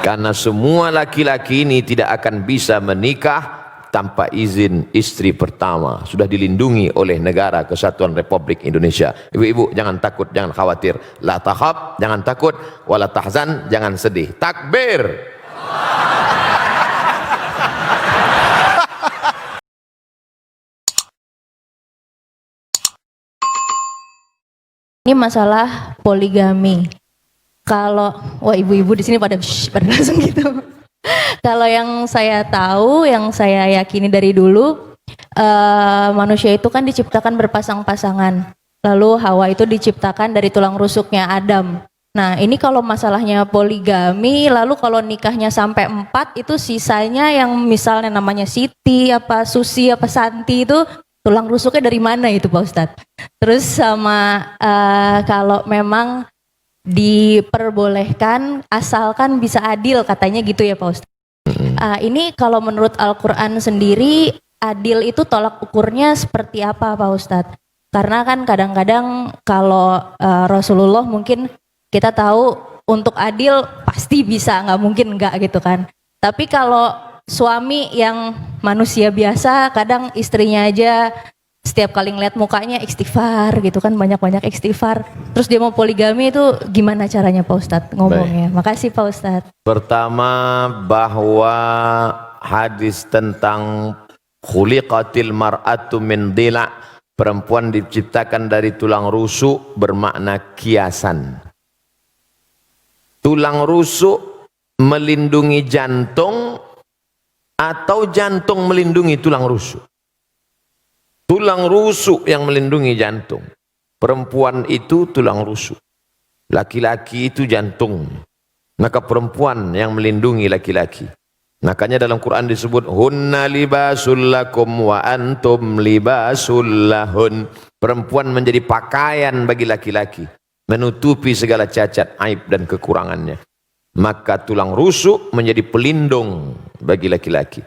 Karena semua laki-laki ini tidak akan bisa menikah tanpa izin istri pertama. Sudah dilindungi oleh Negara Kesatuan Republik Indonesia. Ibu-ibu jangan takut, jangan khawatir. La takhaf, jangan takut. Wala tahzan, jangan sedih. Takbir. Ini masalah poligami. Kalau wah ibu-ibu di sini pada langsung gitu. Kalau yang saya tahu, yang saya yakini dari dulu, manusia itu kan diciptakan berpasang-pasangan. Lalu Hawa itu diciptakan dari tulang rusuknya Adam. Nah ini kalau masalahnya poligami, lalu kalau nikahnya sampai 4 itu sisanya yang misalnya namanya Siti, apa Susi, apa Santi itu tulang rusuknya dari mana itu Pak Ustadz? Terus sama kalau memang diperbolehkan asalkan bisa adil katanya gitu ya Pak Ustadz. Ini kalau menurut Al-Quran sendiri adil itu tolak ukurnya seperti apa Pak Ustadz? Karena kan kadang-kadang kalau Rasulullah mungkin kita tahu untuk adil pasti bisa, nggak mungkin nggak gitu kan. Tapi kalau suami yang manusia biasa kadang istrinya aja setiap kali ngeliat mukanya istighfar gitu kan, banyak-banyak istighfar. Terus dia mau poligami itu gimana caranya Pak Ustadz ngomongnya? Baik. Makasih Pak Ustadz. Pertama, bahwa hadis tentang khuliqatil mar'atu min dila', perempuan diciptakan dari tulang rusuk, bermakna kiasan. Tulang rusuk melindungi jantung atau jantung melindungi tulang rusuk? Tulang rusuk yang melindungi jantung. Perempuan itu tulang rusuk, laki-laki itu jantung. Maka perempuan yang melindungi laki-laki. Makanya dalam Quran disebut hunna libasul lakum wa antum libasul lahun. Perempuan menjadi pakaian bagi laki-laki, menutupi segala cacat, aib dan kekurangannya. Maka tulang rusuk menjadi pelindung bagi laki-laki.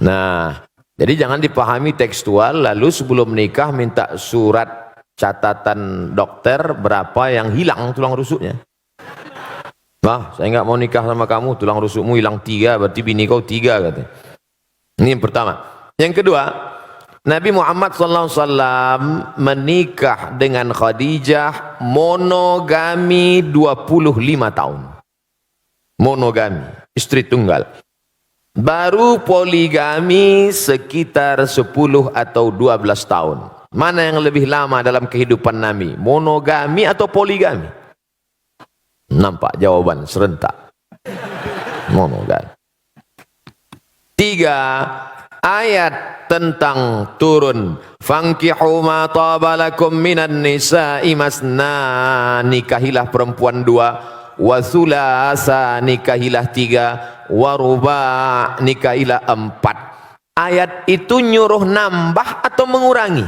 Nah, jadi jangan dipahami tekstual lalu sebelum menikah minta surat catatan dokter berapa yang hilang tulang rusuknya. Wah, saya nggak mau nikah sama kamu, tulang rusukmu hilang 3, berarti bini kau 3 katanya. Ini yang pertama. Yang kedua, Nabi Muhammad SAW menikah dengan Khadijah monogami 25 tahun. Monogami, istri tunggal. Baru poligami sekitar 10 atau 12 tahun. Mana yang lebih lama dalam kehidupan Nabi? Monogami atau poligami? Nampak jawaban serentak. Monogami. 3. Ayat tentang turun. Fankihu ma tabalakum minan nisa'i masna. Nikahilah perempuan 2. Wa thulasa, nikahilah 3. Wa ruba', nikahilah 4. Ayat itu nyuruh nambah atau mengurangi?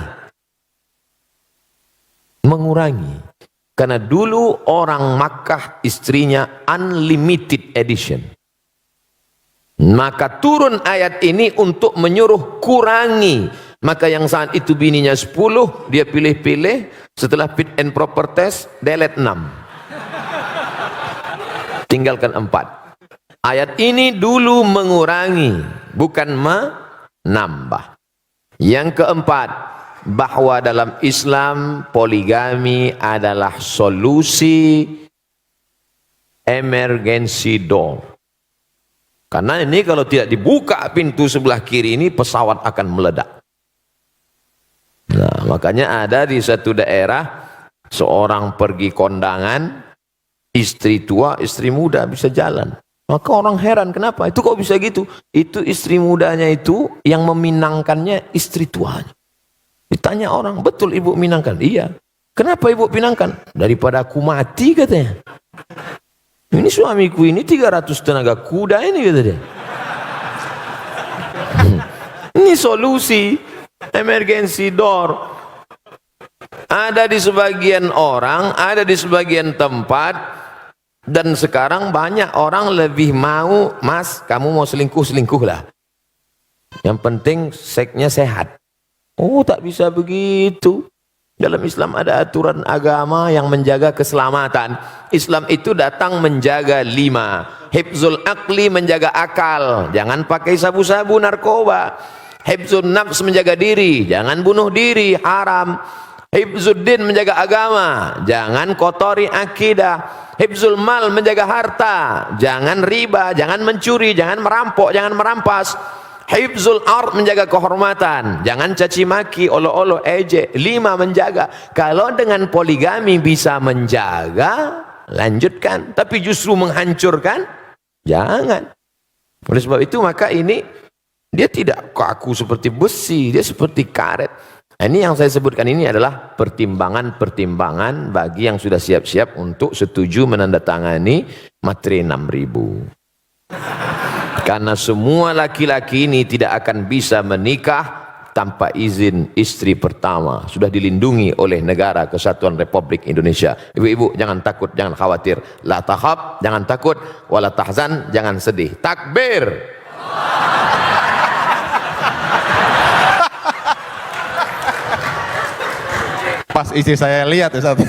Mengurangi. Karena dulu orang Makkah istrinya unlimited edition. Maka turun ayat ini untuk menyuruh kurangi. Maka yang saat itu bininya 10, dia pilih-pilih, setelah fit and proper test, delete 6. Tinggalkan 4. Ayat ini dulu mengurangi, bukan menambah. Yang keempat, bahwa dalam Islam poligami adalah solusi emergency door. Karena ini kalau tidak dibuka pintu sebelah kiri ini, pesawat akan meledak. Nah, makanya ada di satu daerah seorang pergi kondangan, istri tua, istri muda bisa jalan. Maka orang heran, kenapa? Itu kok bisa gitu? Itu istri mudanya itu yang meminangkannya istri tuanya. Ditanya orang, betul ibu minangkan? Iya. Kenapa ibu pinangkan? Daripada aku mati katanya. Ini suamiku ini 300 tenaga kuda ini kata dia. Ini solusi emergency door. Ada di sebagian orang, ada di sebagian tempat. Dan sekarang banyak orang lebih mau, mas kamu mau selingkuh lah. Yang penting seksnya sehat. Oh tak bisa begitu. Dalam Islam ada aturan agama yang menjaga keselamatan. Islam itu datang menjaga 5. Hifzul aqli, menjaga akal, jangan pakai sabu-sabu, narkoba. Hifzul nafs, menjaga diri, jangan bunuh diri, haram. Hifzuddin, menjaga agama, jangan kotori akidah. Hifzul mal, menjaga harta, jangan riba, jangan mencuri, jangan merampok, jangan merampas. Hifzul ard, menjaga kehormatan, jangan caci maki, olo-olo, ejek. 5 menjaga. Kalau dengan poligami bisa menjaga, lanjutkan. Tapi justru menghancurkan, jangan. Oleh sebab itu maka ini dia tidak kaku seperti besi, dia seperti karet. Ini yang saya sebutkan ini adalah pertimbangan-pertimbangan bagi yang sudah siap-siap untuk setuju menandatangani materi 6.000. Karena semua laki-laki ini tidak akan bisa menikah tanpa izin istri pertama. Sudah dilindungi oleh Negara Kesatuan Republik Indonesia. Ibu-ibu jangan takut, jangan khawatir. La takhaf, jangan takut. Wala tahzan, jangan sedih. Takbir. Pas istri saya lihat Ustaz.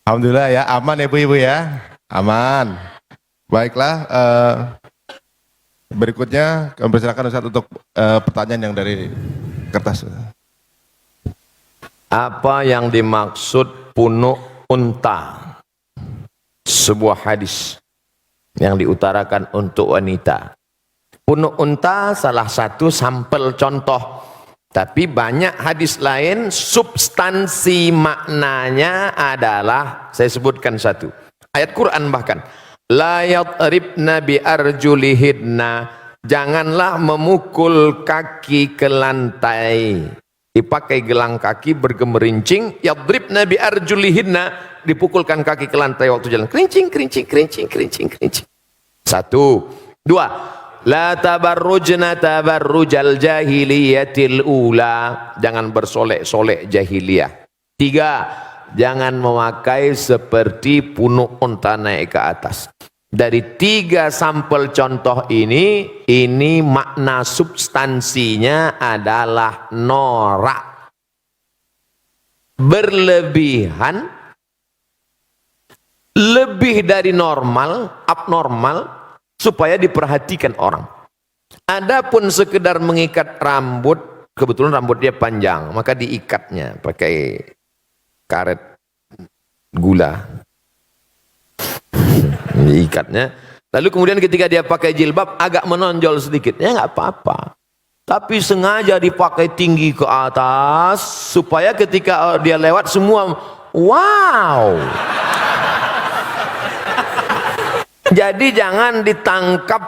Alhamdulillah ya, aman ya ibu-ibu ya. Aman. Baiklah, berikutnya kami persilakan Ustaz untuk pertanyaan yang dari kertas. Apa yang dimaksud punuk unta? Sebuah hadis yang diutarakan untuk wanita. Punuk unta salah satu sampel contoh. Tapi banyak hadis lain, substansi maknanya adalah, saya sebutkan satu. Ayat Quran bahkan. La yadribna bi arjulihidna, janganlah memukul kaki ke lantai. Dipakai gelang kaki bergemerincing, yadribna bi arjulihidna, dipukulkan kaki ke lantai waktu jalan. Kerincing, kerincing, kerincing, kerincing, kerincing. 1. 2. La tabarrujna tabarrujal jahiliyatil ula, jangan bersolek-solek jahiliyah. 3. Jangan memakai seperti punuk unta naik ke atas. Dari 3 sampel contoh ini makna substansinya adalah norak, berlebihan, lebih dari normal, abnormal, supaya diperhatikan orang. Adapun sekedar mengikat rambut, kebetulan rambut dia panjang, maka diikatnya pakai karet gula, diikatnya. Lalu kemudian ketika dia pakai jilbab agak menonjol sedikit, ya nggak apa-apa. Tapi sengaja dipakai tinggi ke atas supaya ketika dia lewat semua wow. Jadi jangan ditangkap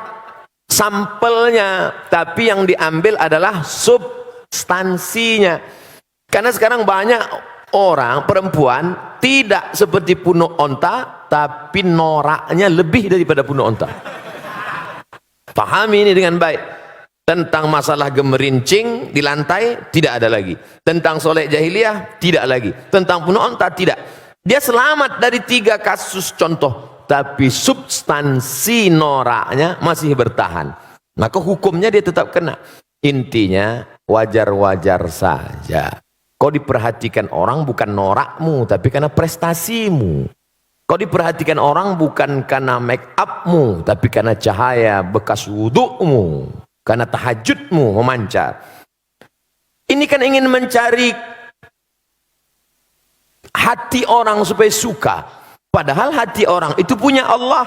sampelnya, tapi yang diambil adalah substansinya. Karena sekarang banyak orang, perempuan, tidak seperti punuk onta, tapi noraknya lebih daripada punuk onta. Pahami ini dengan baik. Tentang masalah gemerincing di lantai, tidak ada lagi. Tentang solek jahiliyah, tidak lagi. Tentang punuk onta, tidak. Dia selamat dari 3 kasus contoh. Tapi substansi noraknya masih bertahan. Maka hukumnya dia tetap kena. Intinya, wajar-wajar saja. Kau diperhatikan orang bukan norakmu, tapi karena prestasimu. Kau diperhatikan orang bukan karena make upmu, tapi karena cahaya bekas wudukmu, karena tahajudmu memancar. Ini kan ingin mencari hati orang supaya suka. Padahal hati orang itu punya Allah.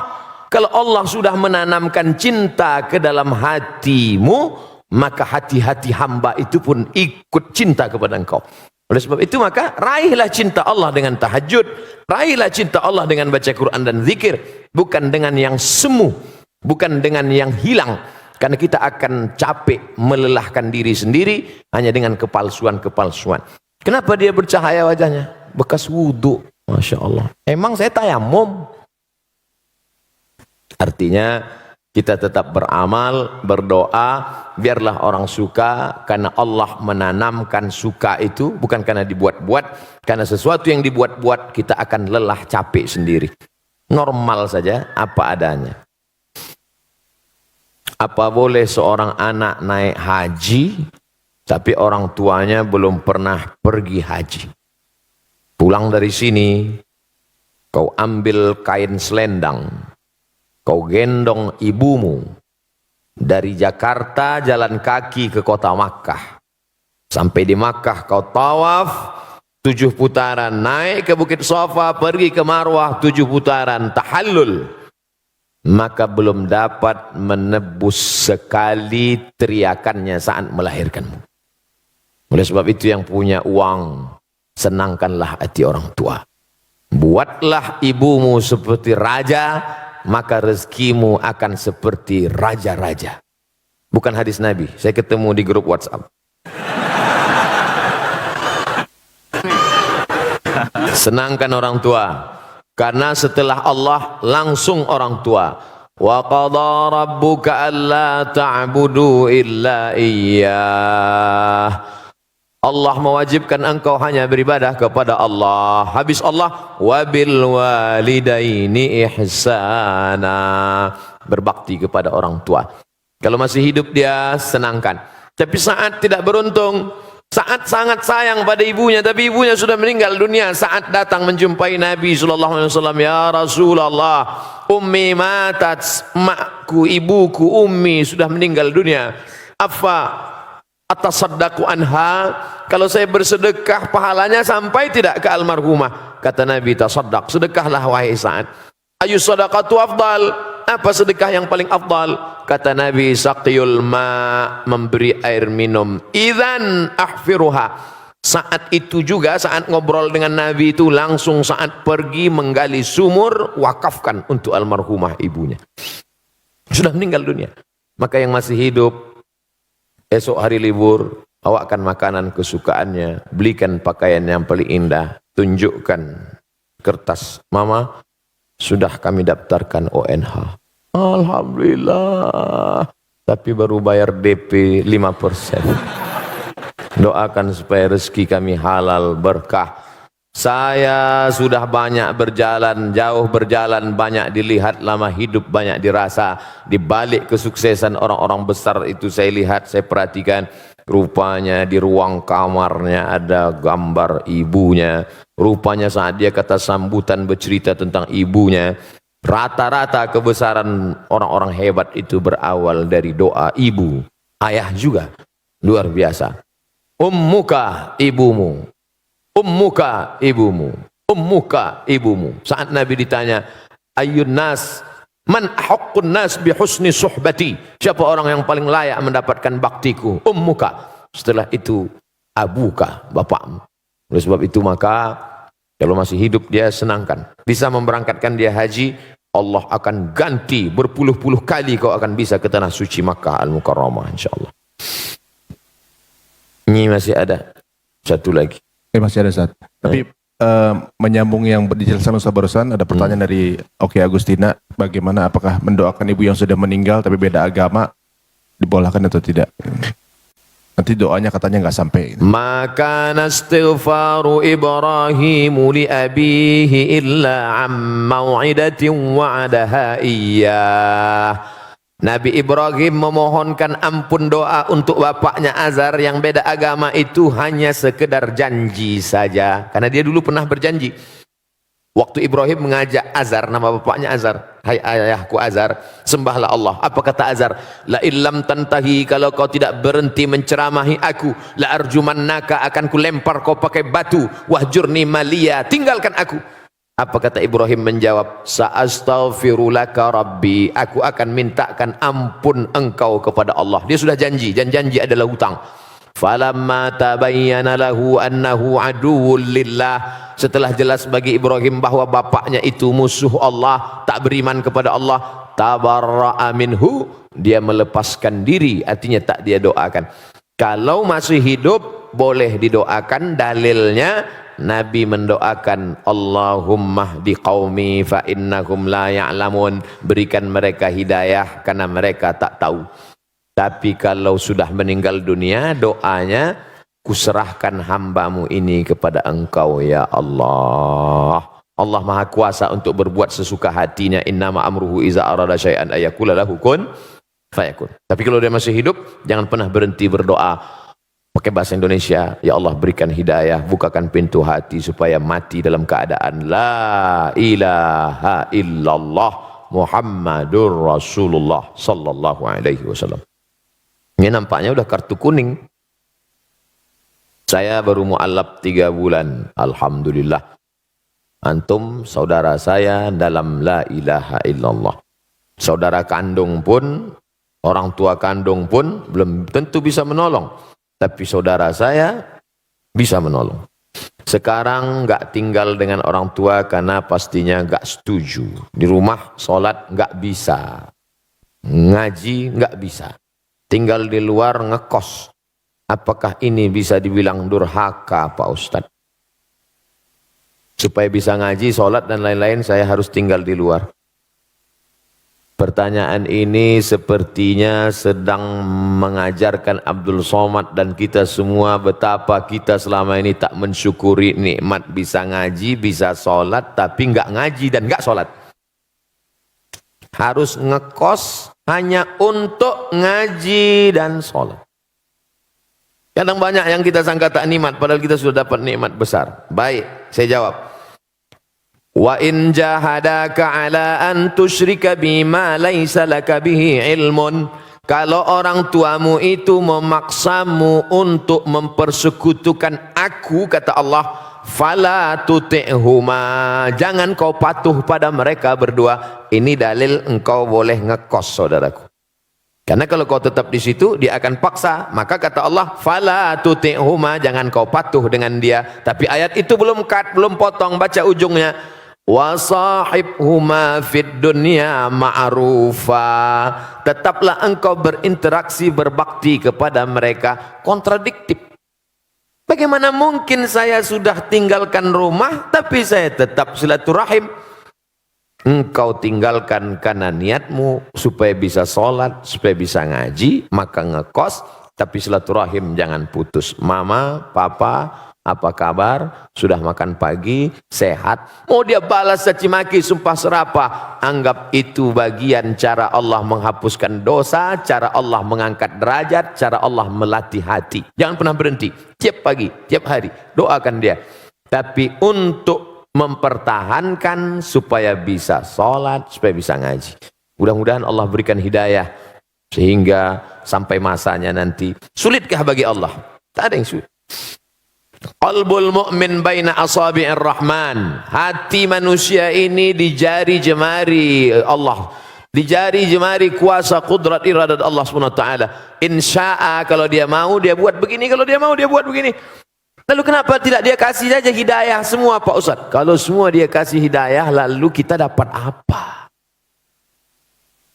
Kalau Allah sudah menanamkan cinta ke dalam hatimu, maka hati-hati hamba itu pun ikut cinta kepada engkau. Oleh sebab itu maka raihlah cinta Allah dengan tahajud, raihlah cinta Allah dengan baca Quran dan zikir, bukan dengan yang semu, bukan dengan yang hilang. Karena kita akan capek melelahkan diri sendiri hanya dengan kepalsuan-kepalsuan. Kenapa dia bercahaya wajahnya? Bekas wudhu, Masya Allah. Emang saya tayamum? Artinya kita tetap beramal, berdoa, biarlah orang suka, karena Allah menanamkan suka itu, bukan karena dibuat-buat, karena sesuatu yang dibuat-buat kita akan lelah, capek sendiri. Normal saja, apa adanya. Apa boleh seorang anak naik haji tapi orang tuanya belum pernah pergi haji. Pulang dari sini, kau ambil kain selendang, kau gendong ibumu dari Jakarta jalan kaki ke kota Makkah. Sampai di Makkah kau tawaf 7 putaran, naik ke Bukit Safa, pergi ke Marwah 7 putaran, tahallul. Maka belum dapat menebus sekali teriakannya saat melahirkanmu. Oleh sebab itu yang punya uang, senangkanlah hati orang tua. Buatlah ibumu seperti raja, maka rezekimu akan seperti raja-raja. Bukan hadis Nabi, saya ketemu di grup WhatsApp. Senangkan orang tua, karena setelah Allah langsung orang tua. Wa qadha rabbuka alla ta'budu illa iyyah. Allah mewajibkan engkau hanya beribadah kepada Allah. Habis Allah, wabil walidaini ihsana, berbakti kepada orang tua. Kalau masih hidup dia senangkan. Tapi saat tidak beruntung, saat sangat sayang pada ibunya, tapi ibunya sudah meninggal dunia, saat datang menjumpai Nabi SAW, ya Rasulullah, ummi matat, makku, ibuku, ummi sudah meninggal dunia. Apa atasaddaqu anha, kalau saya bersedekah pahalanya sampai tidak ke almarhumah? Kata Nabi, tasaddaq, sedekahlah wahai Sa'ad. Ayu sadaqatu afdal, apa sedekah yang paling afdal? Kata Nabi, saqiyul ma, memberi air minum. Idzan ahfiruha. Saat itu juga, saat ngobrol dengan Nabi itu, langsung saat pergi menggali sumur, wakafkan untuk almarhumah ibunya. Sudah meninggal dunia. Maka yang masih hidup, esok hari libur, bawakan makanan kesukaannya, belikan pakaian yang paling indah, tunjukkan kertas, mama, sudah kami daftarkan ONH. Alhamdulillah, tapi baru bayar DP 5%. Doakan supaya rezeki kami halal berkah. Saya sudah banyak berjalan, jauh berjalan, banyak dilihat, lama hidup banyak dirasa. Di balik kesuksesan orang-orang besar itu saya lihat, saya perhatikan, rupanya di ruang kamarnya ada gambar ibunya. Rupanya saat dia kata sambutan bercerita tentang ibunya, rata-rata kebesaran orang-orang hebat itu berawal dari doa ibu. Ayah juga luar biasa. Ummuka, ibumu. Ummuka, ibumu. Ummuka, ibumu. Saat Nabi ditanya, ayyun nas, man ahaqqun nas bi husni suhbati, siapa orang yang paling layak mendapatkan baktiku? Ummuka. Setelah itu abuka, bapakmu. Oleh sebab itu maka kalau masih hidup dia senangkan. Bisa memberangkatkan dia haji, Allah akan ganti berpuluh-puluh kali kau akan bisa ke tanah suci Makkah Al-Mukarramah, insyaallah. Ini masih ada satu lagi. Masih ada Ustaz. Tapi menyambung yang dijelaskan Ustaz barusan, ada pertanyaan dari Oki Agustina, bagaimana apakah mendoakan ibu yang sudah meninggal tapi beda agama dibolehkan atau tidak? Nanti doanya katanya nggak sampai. Maka nastighfaru Ibrahim li abihi illa am mau'idatin wa'adaha iyyah. Nabi Ibrahim memohonkan ampun doa untuk bapaknya Azar yang beda agama itu hanya sekedar janji saja. Karena dia dulu pernah berjanji. Waktu Ibrahim mengajak Azar, nama bapaknya Azar, hai ayahku Azar, sembahlah Allah. Apa kata Azar? La illam tantahi, kalau kau tidak berhenti menceramahi aku, la arjumannaka, akan ku lempar kau pakai batu, wahjurni maliya, tinggalkan aku. Apa kata Ibrahim menjawab? Sa'astaghfirulaka rabbi, aku akan mintakan ampun engkau kepada Allah. Dia sudah janji, dan janji adalah hutang. Falamma tabayyana lahu annahu aduwwul lillah, setelah jelas bagi Ibrahim bahwa bapaknya itu musuh Allah, tak beriman kepada Allah, tabarra'a minhu, dia melepaskan diri, artinya tak dia doakan. Kalau masih hidup boleh didoakan, dalilnya Nabi mendoakan Allahumma hdi qaumi fa innahum la ya'lamun, berikan mereka hidayah karena mereka tak tahu. Tapi kalau sudah meninggal dunia, doanya, kuserahkan hambamu ini kepada engkau ya Allah. Allah maha kuasa untuk berbuat sesuka hatinya. Innama amruhu iza arada syai'an ayakula lahu kun fayakun. Tapi kalau dia masih hidup, jangan pernah berhenti berdoa. pakai bahasa Indonesia, ya Allah berikan hidayah, bukakan pintu hati supaya mati dalam keadaan la ilaha illallah Muhammadur Rasulullah sallallahu alaihi wasallam. Ini nampaknya udah kartu kuning. Saya baru mu'alaf 3 bulan, alhamdulillah. Antum saudara saya dalam la ilaha illallah. Saudara kandung pun, orang tua kandung pun belum tentu bisa menolong. Tapi saudara saya bisa menolong. Sekarang nggak tinggal dengan orang tua karena pastinya nggak setuju. Di rumah sholat nggak bisa. Ngaji nggak bisa. Tinggal di luar ngekos. Apakah ini bisa dibilang durhaka Pak Ustadz? Supaya bisa ngaji, sholat dan lain-lain saya harus tinggal di luar. Pertanyaan ini sepertinya sedang mengajarkan Abdul Somad dan kita semua betapa kita selama ini tak mensyukuri nikmat bisa ngaji, bisa sholat, tapi nggak ngaji dan nggak sholat. Harus ngekos hanya untuk ngaji dan sholat. Kadang banyak yang kita sangka tak nikmat, padahal kita sudah dapat nikmat besar. Baik, saya jawab. Wa in jahadaka ala an tusyrika bima laisa laka bihi ilmun. Kalau orang tuamu itu memaksamu untuk mempersekutukan aku, kata Allah, fala tuti'huma, jangan kau patuh pada mereka berdua. Ini dalil engkau boleh ngekos, saudaraku. Karena kalau kau tetap di situ, dia akan paksa. Maka kata Allah, fala tuti'huma, jangan kau patuh dengan dia. Tapi ayat itu belum potong, baca ujungnya. Wa sahibhuma fid dunya ma'rufa, tetaplah engkau berinteraksi, berbakti kepada mereka. Kontradiktif. Bagaimana mungkin saya sudah tinggalkan rumah tapi saya tetap silaturahim? Engkau tinggalkan karena niatmu supaya bisa sholat, supaya bisa ngaji, maka ngekos, tapi silaturahim jangan putus. Mama, papa, apa kabar? Sudah makan pagi? Sehat? Mau dia balas caci maki, sumpah serapah, anggap itu bagian cara Allah menghapuskan dosa, cara Allah mengangkat derajat, cara Allah melatih hati. Jangan pernah berhenti. Tiap pagi, tiap hari doakan dia. Tapi untuk mempertahankan supaya bisa sholat, supaya bisa ngaji. Mudah-mudahan Allah berikan hidayah sehingga sampai masanya nanti. Sulitkah bagi Allah? Tak ada yang sulit. Qalbul mu'min baina asabi'ir rahman. Hati manusia ini di jari jemari Allah. Di jari jemari kuasa kudrat iradat Allah SWT. Insya'a, kalau dia mau dia buat begini, kalau dia mau dia buat begini. Lalu kenapa tidak dia kasih saja hidayah semua Pak Ustadz? Kalau semua dia kasih hidayah, lalu kita dapat apa?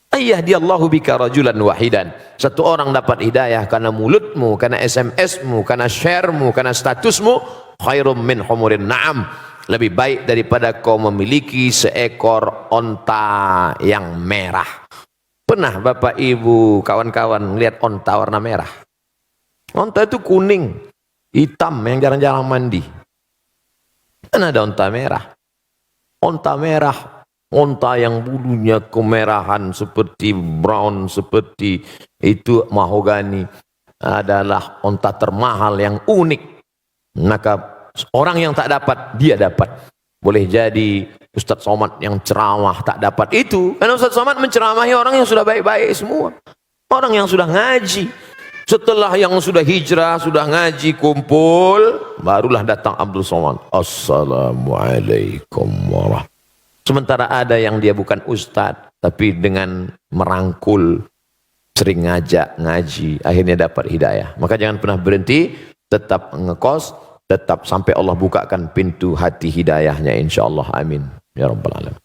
Ayyahdiyallahu bika rajulan wahidan. Satu orang dapat hidayah karena mulutmu, karena SMS-mu, karena share-mu, karena statusmu. Khairum min humurin na'am. Lebih baik daripada kau memiliki seekor onta yang merah. Pernah Bapak Ibu, kawan-kawan melihat onta warna merah? Onta itu kuning, hitam yang jarang-jarang mandi. Kan ada onta merah. Onta merah. Onta yang bulunya kemerahan seperti brown, seperti itu mahogani, adalah onta termahal yang unik. Maka orang yang tak dapat, dia dapat. Boleh jadi Ustadz Somad yang ceramah tak dapat itu, karena Ustadz Somad menceramahi orang yang sudah baik-baik semua, orang yang sudah ngaji. Setelah yang sudah hijrah, sudah ngaji, kumpul, barulah datang Abdul Somad. Assalamualaikum warahmatullahi. Sementara ada yang dia bukan ustadz, tapi dengan merangkul, sering ngajak, ngaji, akhirnya dapat hidayah. Maka jangan pernah berhenti, tetap ngekos, tetap sampai Allah bukakan pintu hati hidayahnya, insya Allah. Amin. Ya Rabbal Alamin.